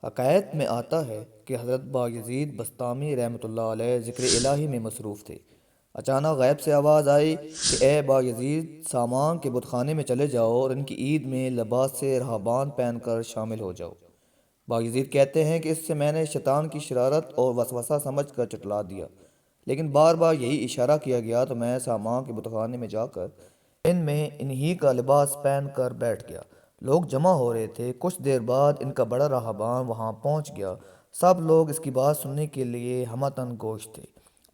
حکایت میں آتا ہے کہ حضرت بایزید بستامی رحمۃ اللہ علیہ ذکر الہی میں مصروف تھے۔ اچانک غیب سے آواز آئی کہ اے بایزید، سامان کے بت خانے میں چلے جاؤ اور ان کی عید میں لباس سے رہبان پہن کر شامل ہو جاؤ۔ بایزید کہتے ہیں کہ اس سے میں نے شیطان کی شرارت اور وسوسہ سمجھ کر چٹلا دیا، لیکن بار بار یہی اشارہ کیا گیا تو میں سامان کے بت خانے میں جا کر ان میں انہی کا لباس پہن کر بیٹھ گیا۔ لوگ جمع ہو رہے تھے، کچھ دیر بعد ان کا بڑا راہبان وہاں پہنچ گیا۔ سب لوگ اس کی بات سننے کے لیے ہمتن گوش تھے۔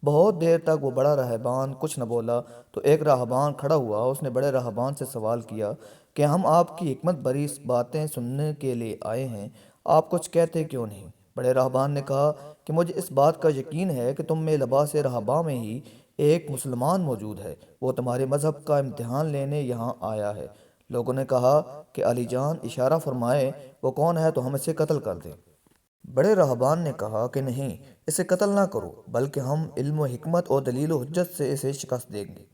بہت دیر تک وہ بڑا راہبان کچھ نہ بولا تو ایک راہبان کھڑا ہوا۔ اس نے بڑے راہبان سے سوال کیا کہ ہم آپ کی حکمت بری باتیں سننے کے لیے آئے ہیں، آپ کچھ کہتے کیوں نہیں؟ بڑے راہبان نے کہا کہ مجھے اس بات کا یقین ہے کہ تم میں لباس رہباں میں ہی ایک مسلمان موجود ہے، وہ تمہارے مذہب کا امتحان لینے یہاں آیا ہے۔ لوگوں نے کہا کہ علی جان اشارہ فرمائے، وہ کون ہے تو ہم اسے قتل کر دیں۔ بڑے راہبان نے کہا کہ نہیں، اسے قتل نہ کرو، بلکہ ہم علم و حکمت اور دلیل و حجت سے اسے شکست دیں گے۔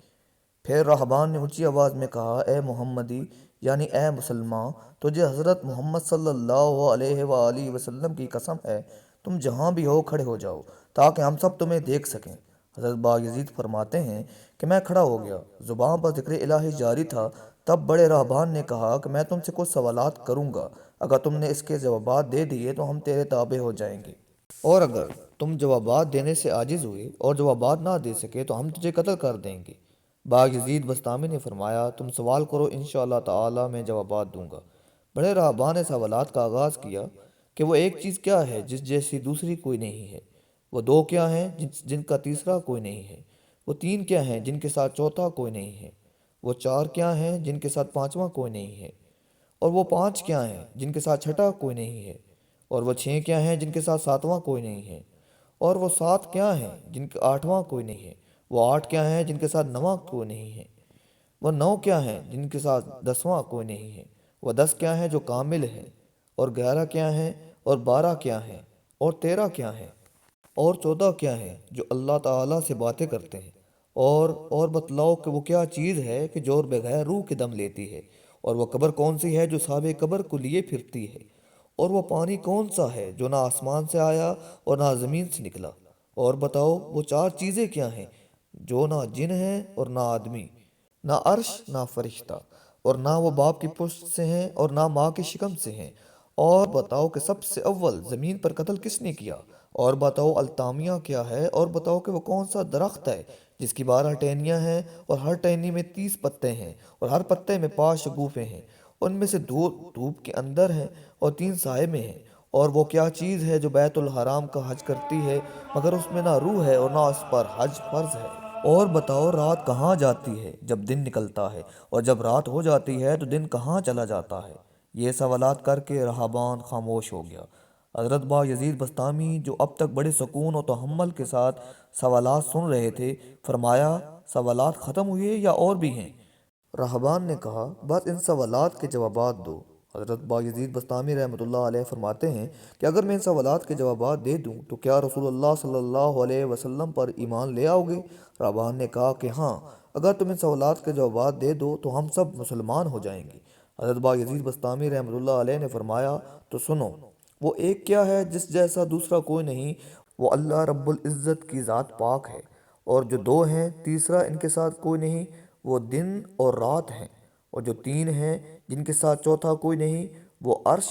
پھر راہبان نے اونچی آواز میں کہا، اے محمدی، یعنی اے مسلمان، تجھے حضرت محمد صلی اللہ علیہ وآلہ وسلم کی قسم ہے، تم جہاں بھی ہو کھڑے ہو جاؤ تاکہ ہم سب تمہیں دیکھ سکیں۔ حضرت بایزید فرماتے ہیں کہ میں کھڑا ہو گیا، زبان پر ذکر الہی جاری تھا۔ تب بڑے راہبان نے کہا کہ میں تم سے کچھ سوالات کروں گا، اگر تم نے اس کے جوابات دے دیے تو ہم تیرے تابع ہو جائیں گے، اور اگر تم جوابات دینے سے عاجز ہوئے اور جوابات نہ دے سکے تو ہم تجھے قتل کر دیں گے۔ باغ بستامی نے فرمایا، تم سوال کرو، انشاءاللہ تعالی میں جوابات دوں گا۔ بڑے راہبان نے سوالات کا آغاز کیا کہ وہ ایک چیز کیا ہے جس جیسی دوسری کوئی نہیں ہے؟ وہ دو کیا ہیں جن کا تیسرا کوئی نہیں ہے؟ وہ تین کیا ہیں جن کے ساتھ چوتھا کوئی نہیں ہے؟ وہ چار کیا ہیں جن کے ساتھ پانچواں کوئی نہیں ہے؟ اور وہ پانچ کیا ہیں جن کے ساتھ چھٹا کوئی نہیں ہے؟ اور وہ چھ کیا ہیں جن کے ساتھ ساتواں کوئی نہیں ہے؟ اور وہ سات کیا ہیں جن کے آٹھواں کوئی نہیں ہے؟ وہ آٹھ کیا ہیں جن کے ساتھ نواں کوئی نہیں ہے؟ وہ نو کیا ہیں جن کے ساتھ دسواں کوئی نہیں ہے؟ وہ دس کیا ہیں جو کامل ہے؟ اور گیارہ کیا ہیں؟ اور بارہ کیا ہیں؟ اور تیرہ کیا ہیں؟ اور چودہ کیا ہیں جو اللہ تعالیٰ سے باتیں کرتے ہیں؟ اور بتلاؤ کہ وہ کیا چیز ہے کہ جو بغیر روح کے دم لیتی ہے؟ اور وہ قبر کون سی ہے جو صاحب قبر کو لیے پھرتی ہے؟ اور وہ پانی کون سا ہے جو نہ آسمان سے آیا اور نہ زمین سے نکلا؟ اور بتاؤ وہ چار چیزیں کیا ہیں جو نہ جن ہیں اور نہ آدمی، نہ عرش نہ فرشتہ، اور نہ وہ باپ کی پشت سے ہیں اور نہ ماں کی شکم سے ہیں؟ اور بتاؤ کہ سب سے اول زمین پر قتل کس نے کیا؟ اور بتاؤ التامیہ کیا ہے؟ اور بتاؤ کہ وہ کون سا درخت ہے جس کی 12 ٹہنیاں ہیں اور ہر ٹہنی میں 30 پتے ہیں اور ہر پتے میں 5 شگوفے ہیں، ان میں سے 2 دھوپ کے اندر ہیں اور 3 سائے میں ہیں؟ اور وہ کیا چیز ہے جو بیت الحرام کا حج کرتی ہے مگر اس میں نہ روح ہے اور نہ اس پر حج فرض ہے؟ اور بتاؤ رات کہاں جاتی ہے جب دن نکلتا ہے، اور جب رات ہو جاتی ہے تو دن کہاں چلا جاتا ہے؟ یہ سوالات کر کے رہبان خاموش ہو گیا۔ حضرت بایزید بستامی جو اب تک بڑے سکون و تحمل کے ساتھ سوالات سن رہے تھے، فرمایا، سوالات ختم ہوئے یا اور بھی ہیں؟ رہبان نے کہا، بس ان سوالات کے جوابات دو۔ حضرت بایزید بستامی رحمۃ اللہ علیہ فرماتے ہیں کہ اگر میں ان سوالات کے جوابات دے دوں تو کیا رسول اللہ صلی اللہ علیہ وسلم پر ایمان لے آؤ گے؟ رہبان نے کہا کہ ہاں، اگر تم ان سوالات کے جوابات دے دو تو ہم سب مسلمان ہو جائیں گے۔ حضرت بایزید بستامی رحمۃ اللہ علیہ نے فرمایا، تو سنو، وہ ایک کیا ہے جس جیسا دوسرا کوئی نہیں، وہ اللہ رب العزت کی ذات پاک ہے۔ اور جو دو ہیں، تیسرا ان کے ساتھ کوئی نہیں، وہ دن اور رات ہیں۔ اور جو تین ہیں جن کے ساتھ چوتھا کوئی نہیں، وہ عرش،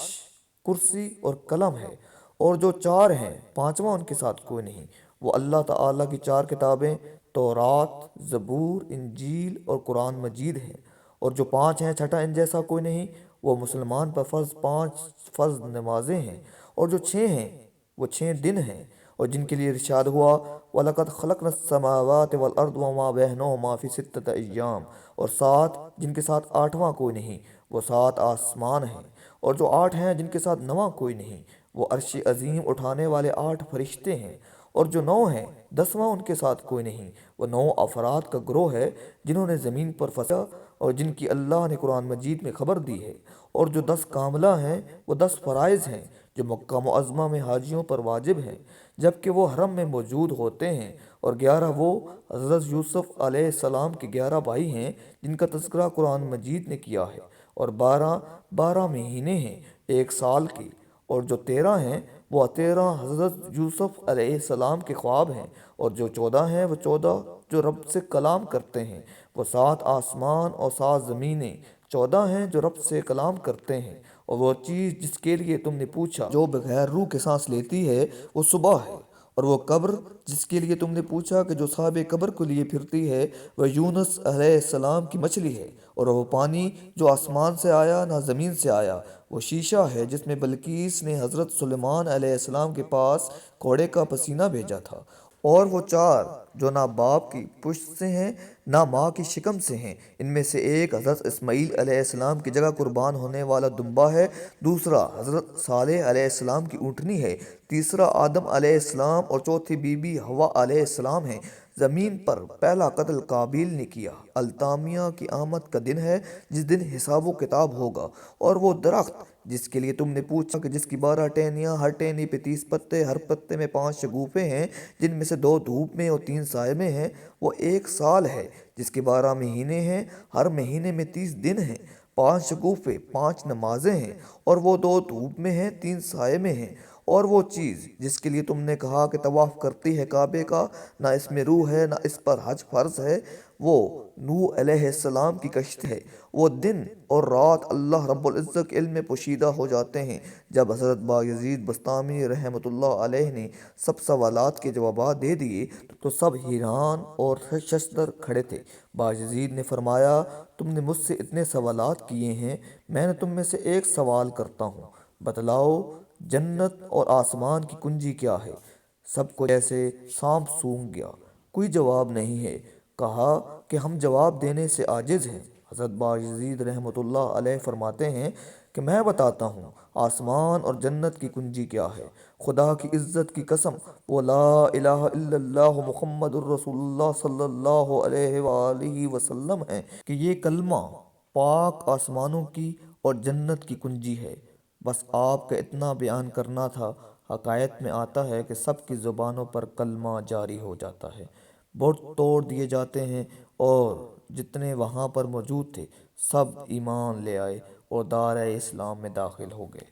کرسی اور قلم ہے۔ اور جو چار ہیں، پانچواں ان کے ساتھ کوئی نہیں، وہ اللہ تعالیٰ کی 4 کتابیں، تورات، زبور، انجیل اور قرآن مجید ہیں۔ اور جو 5 ہیں، چھٹا ان جیسا کوئی نہیں، وہ مسلمان پر فرض 5 فرض نمازیں ہیں۔ اور جو 6 ہیں، وہ 6 دن ہیں، اور جن کے لیے ارشاد ہوا، وَلَقَدْ خَلَقْنَا السَّمَاوَاتِ وَالْأَرْضَ وَمَا بَيْنَهُمَا فِي 6 أَيَّامٍ، اور 7 جن کے ساتھ 8واں کوئی نہیں، وہ 7 آسمان ہیں۔ اور جو 8 ہیں جن کے ساتھ 9واں کوئی نہیں، وہ عرش عظیم اٹھانے والے 8 فرشتے ہیں۔ اور جو 9 ہیں، 10واں ان کے ساتھ کوئی نہیں، وہ 9 افراد کا گروہ ہے جنہوں نے زمین پر فسا اور جن کی اللہ نے قرآن مجید میں خبر دی ہے۔ اور جو 10 کاملہ ہیں، وہ 10 فرائض ہیں جو مکہ معظمہ میں حاجیوں پر واجب ہیں جبکہ وہ حرم میں موجود ہوتے ہیں۔ اور 11 وہ حضرت یوسف علیہ السلام کے 11 بھائی ہیں جن کا تذکرہ قرآن مجید نے کیا ہے۔ اور 12 12 مہینے ہیں 1 سال کے۔ اور جو 13 ہیں وہ 13 حضرت یوسف علیہ السلام کے خواب ہیں، اور جو 14 ہیں وہ 14 جو رب سے کلام کرتے ہیں۔ وہ 7 آسمان اور 7 زمینیں 14 ہیں جو رب سے کلام کرتے ہیں، اور وہ چیز جس کے لیے تم نے پوچھا جو بغیر روح کے سانس لیتی ہے وہ صبح ہے، اور وہ قبر جس کے لیے تم نے پوچھا کہ جو صاحب قبر کو لیے پھرتی ہے وہ یونس علیہ السلام کی مچھلی ہے، اور وہ پانی جو آسمان سے آیا نہ زمین سے آیا، وہ شیشہ ہے جس میں بلقیس نے حضرت سلیمان علیہ السلام کے پاس گھوڑے کا پسینہ بھیجا تھا، اور وہ 4 جو نہ باپ کی پشت سے ہیں نہ ماں کی شکم سے ہیں۔ ان میں سے ایک حضرت اسماعیل علیہ السلام کی جگہ قربان ہونے والا دمبا ہے، دوسرا حضرت صالح علیہ السلام کی اونٹنی ہے، تیسرا آدم علیہ السلام اور چوتھی بی بی حوا علیہ السلام ہے۔ زمین پر پہلا قتل قابیل نے کیا۔ التامیہ کی آمد کا دن ہے جس دن حساب و کتاب ہوگا، اور وہ درخت جس کے لیے تم نے پوچھا کہ جس کی 12 ٹہنیاں، ہر ٹہنی پہ 30 پتے، ہر پتے میں 5 شگوفے ہیں جن میں سے 2 دھوپ میں اور 3 سائے میں ہیں، وہ 1 سال ہے جس کے 12 مہینے ہیں، ہر مہینے میں 30 دن ہیں، 5 شگوفے، 5 نمازیں ہیں، اور وہ 2 دھوپ میں ہیں، 3 سائے میں ہیں۔ اور وہ چیز جس کے لیے تم نے کہا کہ طواف کرتی ہے کعبے کا، نہ اس میں روح ہے نہ اس پر حج فرض ہے، وہ نوح علیہ السلام کی کشت ہے۔ وہ دن اور رات اللہ رب العزت کے علم میں پوشیدہ ہو جاتے ہیں۔ جب حضرت بایزید بسطامی رحمۃ اللہ علیہ نے سب سوالات کے جوابات دے دیے تو سب حیران اور ششدر کھڑے تھے۔ بایزید نے فرمایا، تم نے مجھ سے اتنے سوالات کیے ہیں، میں نے تم میں سے ایک سوال کرتا ہوں، بتلاؤ جنت اور آسمان کی کنجی کیا ہے؟ سب کو جیسے سانپ سونگھ گیا، کوئی جواب نہیں ہے۔ کہا کہ ہم جواب دینے سے عاجز ہیں۔ حضرت بایزید رحمۃ اللہ علیہ فرماتے ہیں کہ میں بتاتا ہوں، آسمان اور جنت کی کنجی کیا ہے۔ خدا کی عزت کی قسم، وہ لا الہ الا اللہ محمد الرسول اللہ صلی اللہ علیہ وآلہ وسلم ہے کہ یہ کلمہ پاک آسمانوں کی اور جنت کی کنجی ہے۔ بس آپ کا اتنا بیان کرنا تھا۔ حقائق میں آتا ہے کہ سب کی زبانوں پر کلمہ جاری ہو جاتا ہے، بت توڑ دیے جاتے ہیں، اور جتنے وہاں پر موجود تھے سب ایمان لے آئے اور دارِ اسلام میں داخل ہو گئے۔